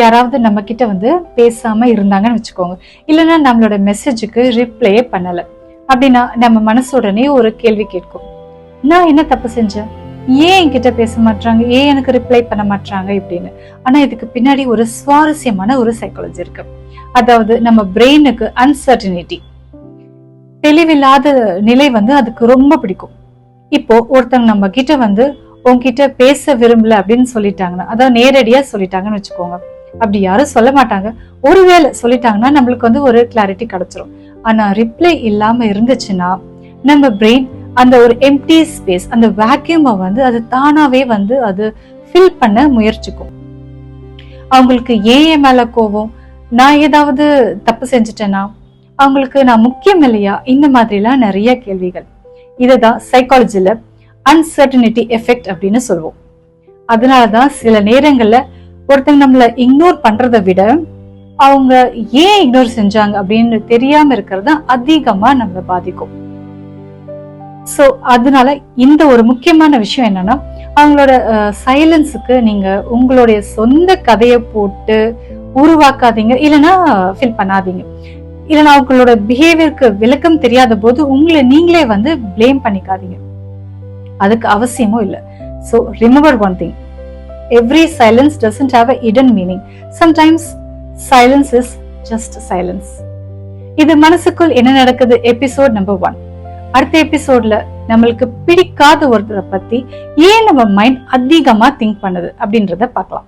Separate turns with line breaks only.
யாராவது நம்ம கிட்ட வந்து பேசாம இருந்தாங்கன்னு வச்சுக்கோங்க, இல்லைன்னா நம்மளோட மெசேஜுக்கு ரிப்ளையே பண்ணல அப்படின்னா நம்ம மனசு உடனே ஒரு கேள்வி கேட்கும், நான் என்ன தப்பு செஞ்சேன், ஏன் என்கிட்ட பேச மாட்டாங்க, ஏன் எனக்கு ரிப்ளை பண்ண மாட்டாங்க இப்படின்னு. ஆனா இதுக்கு பின்னாடி ஒரு சுவாரஸ்யமான ஒரு சைக்காலஜி இருக்கு. அதாவது நம்ம பிரெயினுக்கு அன்சர்டனிட்டி, தெளிவில்லாத நிலை வந்து அதுக்கு ரொம்ப பிடிக்கும். இப்போ ஒருத்தங்க நம்ம கிட்ட வந்து உங்ககிட்ட பேச விரும்பல அப்படின்னு சொல்லிட்டாங்கன்னா, அதாவது நேரடியா சொல்லிட்டாங்கன்னு வச்சுக்கோங்க, அப்படி யாரும் சொல்ல மாட்டாங்க, ஒருவேளை சொல்லிட்டாங்கன்னா நம்மளுக்கு வந்து ஒரு கிளாரிட்டி கிடைச்சிரும். ஆனா ரிப்ளை இல்லாம இருந்துச்சுன்னா நம்ம பிரெயின் அந்த ஒரு எம்டி ஸ்பேஸ், அந்த வேக்யூமை வந்து அது தானாவே வந்து அது ஃபில் பண்ண முயற்சிக்கும். அவங்களுக்கு ஏன் மேல கோவம், நான் ஏதாவது தப்பு செஞ்சுட்டேன்னா, அவங்களுக்கு நான் முக்கியம் இல்லையா, இந்த மாதிரி எல்லாம் நிறைய கேள்விகள். இதுதான் சைக்காலஜில அன்சர்டனிட்டி எஃபெக்ட் அப்படின்னு சொல்லுவோம். அதனாலதான் சில நேரங்கள்ல ஒருத்தங்க நம்மள இக்னோர் பண்றதை விட அவங்க ஏன் இக்னோர் செஞ்சாங்க அப்படின்னு தெரியாம இருக்கிறது அதிகமா நம்மள பாதிக்கும். சோ அதனால இந்த ஒரு முக்கியமான விஷயம் என்னன்னா, அவங்களோட சைலன்ஸுக்கு நீங்க உங்களுடைய சொந்த கதையை போட்டு உருவாக்காதீங்க, இல்லைன்னா ஃபீல் பண்ணாதீங்க. இல்லைன்னா அவங்களோட பிஹேவியருக்கு விளக்கம் தெரியாத போது உங்களை நீங்களே வந்து பிளேம் பண்ணிக்காதீங்க, அதுக்கு அவசியமும் இல்லை. So remember one thing, every silence doesn't have a hidden meaning. Sometimes silence is just silence. இது மனசுக்குள் என்ன நடக்குது எபிசோட் நம்பர் 1. அடுத்த எபிசோட்ல நம்மளுக்கு பிடிக்காத ஒருத்தரை பத்தி ஏன் நம்ம மைண்ட் அதிகமா திங்க் பண்ணுது அப்படின்றத பார்க்கலாம்.